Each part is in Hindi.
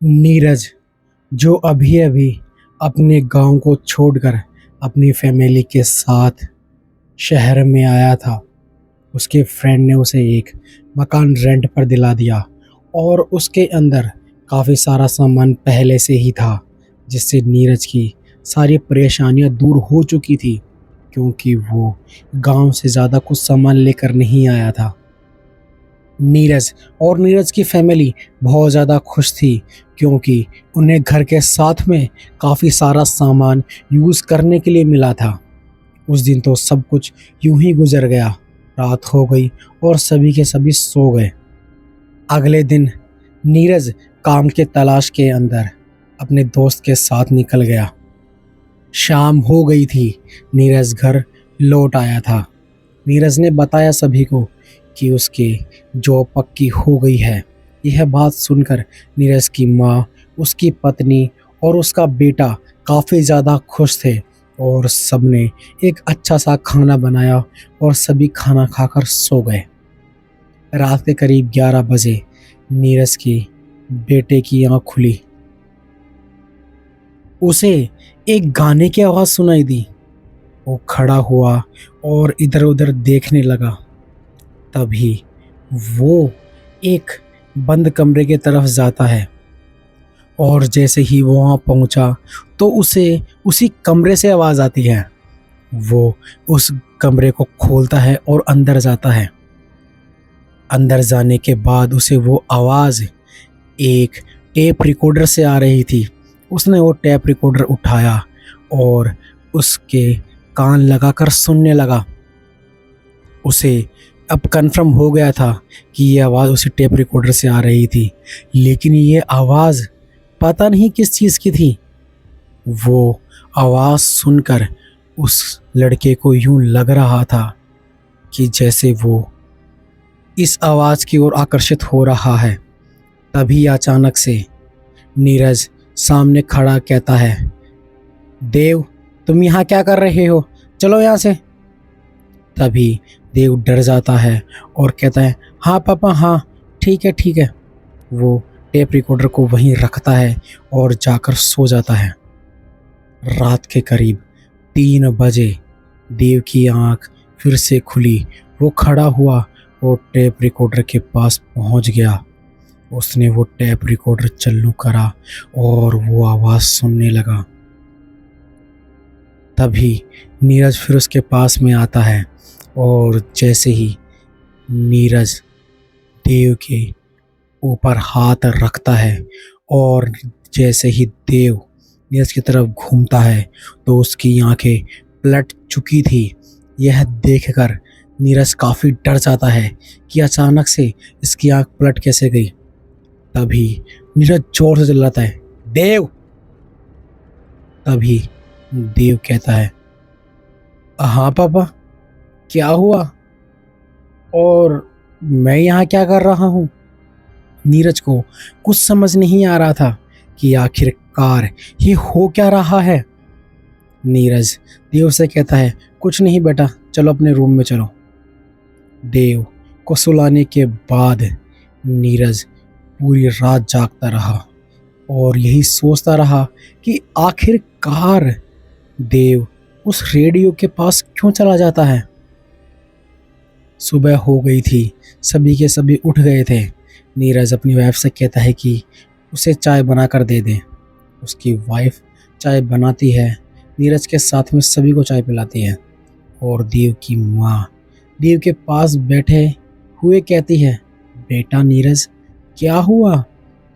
नीरज, जो अभी अभी अपने गांव को छोड़कर अपनी फैमिली के साथ शहर में आया था, उसके फ्रेंड ने उसे एक मकान रेंट पर दिला दिया और उसके अंदर काफ़ी सारा सामान पहले से ही था, जिससे नीरज की सारी परेशानियां दूर हो चुकी थी, क्योंकि वो गांव से ज़्यादा कुछ सामान लेकर नहीं आया था। नीरज की फैमिली बहुत ज़्यादा खुश थी, क्योंकि उन्हें घर के साथ में काफ़ी सारा सामान यूज़ करने के लिए मिला था। उस दिन तो सब कुछ यूं ही गुजर गया। रात हो गई और सभी के सभी सो गए। अगले दिन नीरज काम के तलाश के अंदर अपने दोस्त के साथ निकल गया। शाम हो गई थी, नीरज घर लौट आया था। नीरज ने बताया सभी को कि उसकी जॉब पक्की हो गई है। यह बात सुनकर नीरज की माँ, उसकी पत्नी और उसका बेटा काफ़ी ज़्यादा खुश थे और सबने एक अच्छा सा खाना बनाया और सभी खाना खाकर सो गए। रात के करीब 11 बजे नीरज की बेटे की आँख खुली। उसे एक गाने की आवाज़ सुनाई दी। वो खड़ा हुआ और इधर उधर देखने लगा। तभी वो एक बंद कमरे की तरफ जाता है और जैसे ही वो वहाँ पहुँचा तो उसे उसी कमरे से आवाज़ आती है। वो उस कमरे को खोलता है और अंदर जाता है। अंदर जाने के बाद उसे वो आवाज़ एक टेप रिकॉर्डर से आ रही थी। उसने वो टेप रिकॉर्डर उठाया और उसके कान लगाकर सुनने लगा। उसे अब कंफर्म हो गया था कि ये आवाज़ उसी टेप रिकॉर्डर से आ रही थी, लेकिन ये आवाज़ पता नहीं किस चीज़ की थी। वो आवाज़ सुनकर उस लड़के को यूं लग रहा था कि जैसे वो इस आवाज़ की ओर आकर्षित हो रहा है। तभी अचानक से नीरज सामने खड़ा कहता है, देव, तुम यहाँ क्या कर रहे हो? चलो यहाँ से। तभी देव डर जाता है और कहता है, हाँ पापा, हाँ ठीक है ठीक है। वो टेप रिकॉर्डर को वहीं रखता है और जाकर सो जाता है। रात के करीब 3 बजे देव की आंख फिर से खुली। वो खड़ा हुआ और टेप रिकॉर्डर के पास पहुंच गया। उसने वो टेप रिकॉर्डर चालू करा और वो आवाज़ सुनने लगा। तभी नीरज फिर उसके पास में आता है और जैसे ही नीरज देव के ऊपर हाथ रखता है और जैसे ही देव नीरज की तरफ घूमता है तो उसकी आंखें पलट चुकी थी। यह देखकर नीरज काफ़ी डर जाता है कि अचानक से इसकी आंख पलट कैसे गई। तभी नीरज जोर से चिल्लाता है, देव। तभी देव कहता है, हाँ पापा, क्या हुआ और मैं यहाँ क्या कर रहा हूँ? नीरज को कुछ समझ नहीं आ रहा था कि आखिरकार ये हो क्या रहा है। नीरज देव से कहता है, कुछ नहीं बेटा, चलो अपने रूम में चलो। देव को सुलाने के बाद नीरज पूरी रात जागता रहा और यही सोचता रहा कि आखिरकार देव उस रेडियो के पास क्यों चला जाता है। सुबह हो गई थी, सभी के सभी उठ गए थे। नीरज अपनी वाइफ से कहता है कि उसे चाय बना कर दे दें। उसकी वाइफ चाय बनाती है, नीरज के साथ में सभी को चाय पिलाती है और देव की माँ देव के पास बैठे हुए कहती है, बेटा नीरज, क्या हुआ?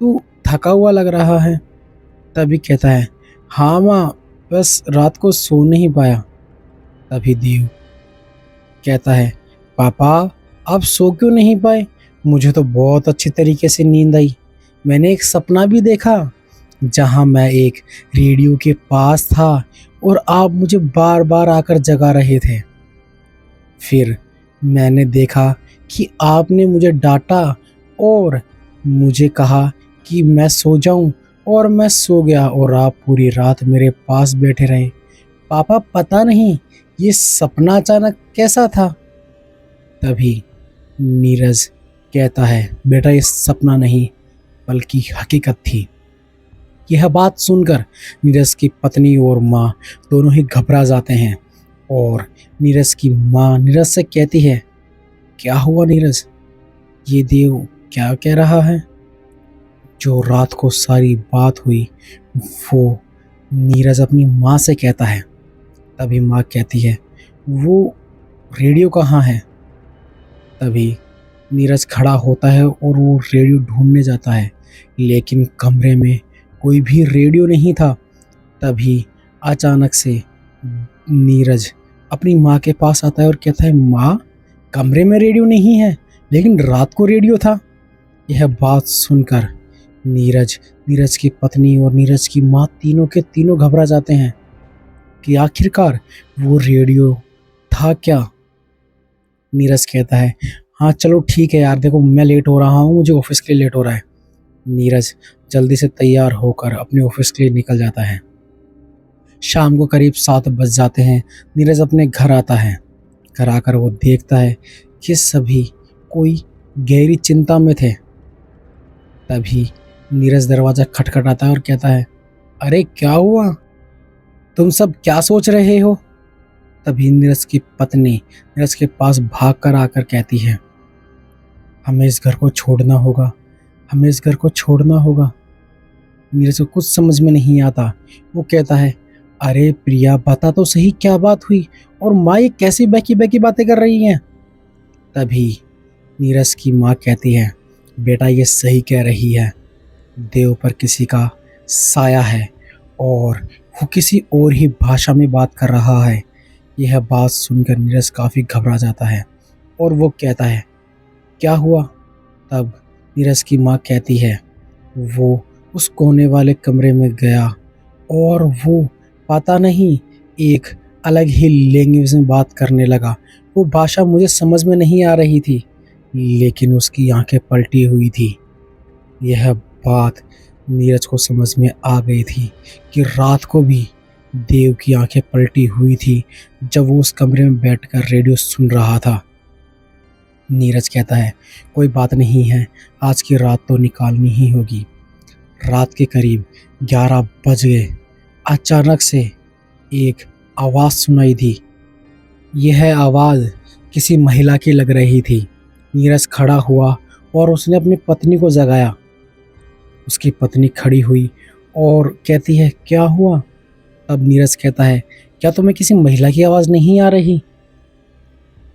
तू थका हुआ लग रहा है। तभी कहता है, हाँ माँ, बस रात को सो नहीं पाया। तभी देव कहता है, पापा आप सो क्यों नहीं पाए? मुझे तो बहुत अच्छी तरीके से नींद आई। मैंने एक सपना भी देखा जहाँ मैं एक रेडियो के पास था और आप मुझे बार बार आकर जगा रहे थे। फिर मैंने देखा कि आपने मुझे डांटा और मुझे कहा कि मैं सो जाऊं और मैं सो गया और आप पूरी रात मेरे पास बैठे रहे। पापा पता नहीं ये सपना अचानक कैसा था। तभी नीरज कहता है, बेटा ये सपना नहीं बल्कि हकीकत थी। यह बात सुनकर नीरज की पत्नी और माँ दोनों ही घबरा जाते हैं और नीरज की माँ नीरज से कहती है, क्या हुआ नीरज, ये देव क्या कह रहा है। जो रात को सारी बात हुई वो नीरज अपनी माँ से कहता है। तभी माँ कहती है, वो रेडियो कहाँ है। तभी नीरज खड़ा होता है और वो रेडियो ढूंढने जाता है, लेकिन कमरे में कोई भी रेडियो नहीं था। तभी अचानक से नीरज अपनी माँ के पास आता है और कहता है, माँ कमरे में रेडियो नहीं है, लेकिन रात को रेडियो था। यह बात सुनकर नीरज की पत्नी और नीरज की माँ तीनों के तीनों घबरा जाते हैं कि आखिरकार वो रेडियो था क्या। नीरज कहता है, हाँ चलो ठीक है यार, देखो मैं लेट हो रहा हूँ, मुझे ऑफिस के लिए लेट हो रहा है। नीरज जल्दी से तैयार होकर अपने ऑफिस के लिए निकल जाता है। शाम को करीब 7 बज जाते हैं। नीरज अपने घर आता है। घर आकर वो देखता है कि सभी कोई गहरी चिंता में थे। तभी नीरज दरवाज़ा खटखटाता है और कहता है, अरे क्या हुआ, तुम सब क्या सोच रहे हो। तभी नीरज की पत्नी नीरज के पास भाग कर आकर कहती है, हमें इस घर को छोड़ना होगा, हमें इस घर को छोड़ना होगा। नीरज को कुछ समझ में नहीं आता। वो कहता है, अरे प्रिया बता तो सही क्या बात हुई, और माँ ये कैसी बहकी बहकी बातें कर रही हैं। तभी नीरज की माँ कहती है, बेटा ये सही कह रही है, देव पर किसी का साया है और वो किसी और ही भाषा में बात कर रहा है। यह बात सुनकर नीरज काफ़ी घबरा जाता है और वो कहता है, क्या हुआ। तब नीरज की माँ कहती है, वो उस कोने वाले कमरे में गया और वो पता नहीं एक अलग ही लैंग्वेज में बात करने लगा। वो भाषा मुझे समझ में नहीं आ रही थी, लेकिन उसकी आंखें पलटी हुई थी। यह बात नीरज को समझ में आ गई थी कि रात को भी देव की आंखें पलटी हुई थी जब वो उस कमरे में बैठकर रेडियो सुन रहा था। नीरज कहता है, कोई बात नहीं है, आज की रात तो निकालनी ही होगी। रात के करीब 11 बज गए। अचानक से एक आवाज़ सुनाई दी। यह आवाज़ किसी महिला की लग रही थी। नीरज खड़ा हुआ और उसने अपनी पत्नी को जगाया। उसकी पत्नी खड़ी हुई और कहती है, क्या हुआ। तब नीरज कहता है, क्या तुम्हें किसी महिला की आवाज़ नहीं आ रही।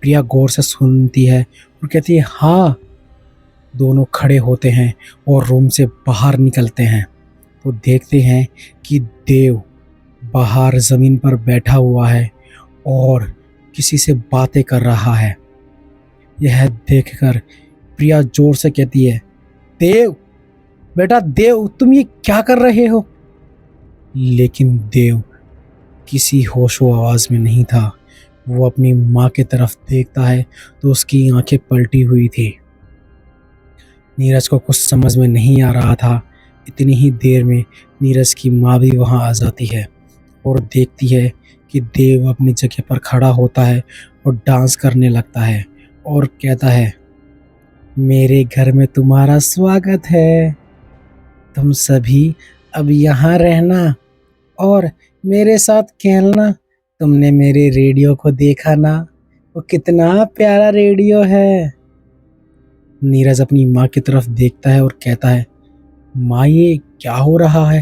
प्रिया गौर से सुनती है और कहती है, हाँ। दोनों खड़े होते हैं और रूम से बाहर निकलते हैं तो देखते हैं कि देव बाहर ज़मीन पर बैठा हुआ है और किसी से बातें कर रहा है। यह देखकर प्रिया जोर से कहती है, देव, बेटा देव, तुम ये क्या कर रहे हो। लेकिन देव किसी होशो आवाज़ में नहीं था। वो अपनी माँ की तरफ देखता है तो उसकी आंखें पलटी हुई थी। नीरज को कुछ समझ में नहीं आ रहा था। इतनी ही देर में नीरज की माँ भी वहाँ आ जाती है और देखती है कि देव अपनी जगह पर खड़ा होता है और डांस करने लगता है और कहता है, मेरे घर में तुम्हारा स्वागत है, तुम सभी अब यहाँ रहना और मेरे साथ खेलना। तुमने मेरे रेडियो को देखा ना, वो कितना प्यारा रेडियो है। नीरज अपनी माँ की तरफ देखता है और कहता है, माँ ये क्या हो रहा है।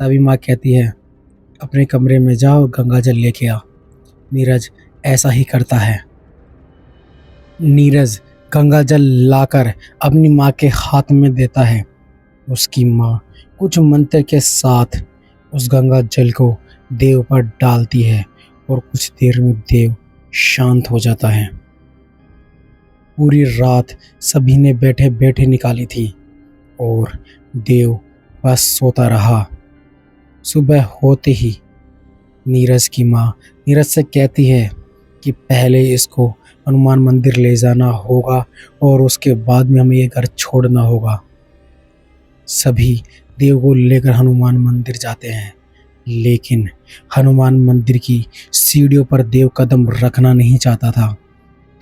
तभी माँ कहती है, अपने कमरे में जाओ और गंगा जल लेके आ। नीरज ऐसा ही करता है। नीरज गंगा जल लाकर अपनी माँ के हाथ में देता है। उसकी माँ कुछ मंत्र के साथ उस गंगा जल को देव पर डालती है और कुछ देर में देव शांत हो जाता है। पूरी रात सभी ने बैठे बैठे निकाली थी और देव बस सोता रहा। सुबह होते ही नीरज की माँ नीरज से कहती है कि पहले इसको हनुमान मंदिर ले जाना होगा और उसके बाद में हमें ये घर छोड़ना होगा। सभी देव को लेकर हनुमान मंदिर जाते हैं, लेकिन हनुमान मंदिर की सीढ़ियों पर देव कदम रखना नहीं चाहता था।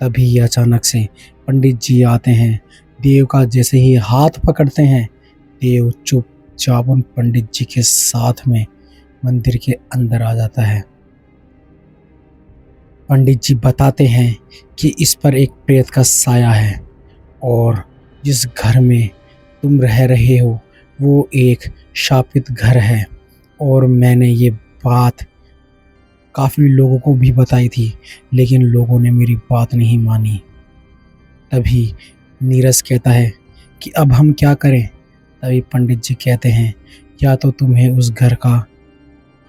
तभी अचानक से पंडित जी आते हैं। देव का जैसे ही हाथ पकड़ते हैं, देव चुपचाप उन पंडित जी के साथ में मंदिर के अंदर आ जाता है। पंडित जी बताते हैं कि इस पर एक प्रेत का साया है और जिस घर में तुम रह रहे हो वो एक शापित घर है। और मैंने ये बात काफ़ी लोगों को भी बताई थी, लेकिन लोगों ने मेरी बात नहीं मानी। तभी नीरज कहता है कि अब हम क्या करें। तभी पंडित जी कहते हैं या तो तुम्हें उस घर का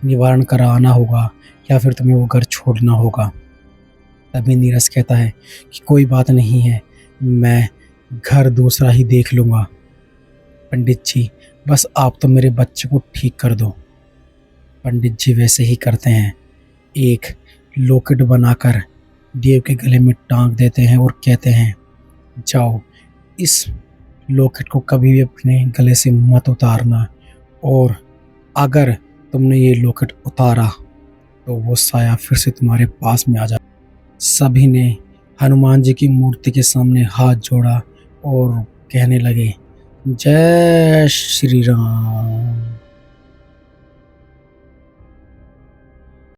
निवारण कराना होगा या फिर तुम्हें वो घर छोड़ना होगा। तभी नीरज कहता है कि कोई बात नहीं है, मैं घर दूसरा ही देख लूँगा। पंडित जी बस आप तो मेरे बच्चे को ठीक कर दो। पंडित जी वैसे ही करते हैं। एक लॉकेट बनाकर देव के गले में टांग देते हैं और कहते हैं जाओ, इस लॉकेट को कभी भी अपने गले से मत उतारना, और अगर तुमने ये लॉकेट उतारा तो वो साया फिर से तुम्हारे पास में आ जाए। सभी ने हनुमान जी की मूर्ति के सामने हाथ जोड़ा और कहने लगे जय श्री राम।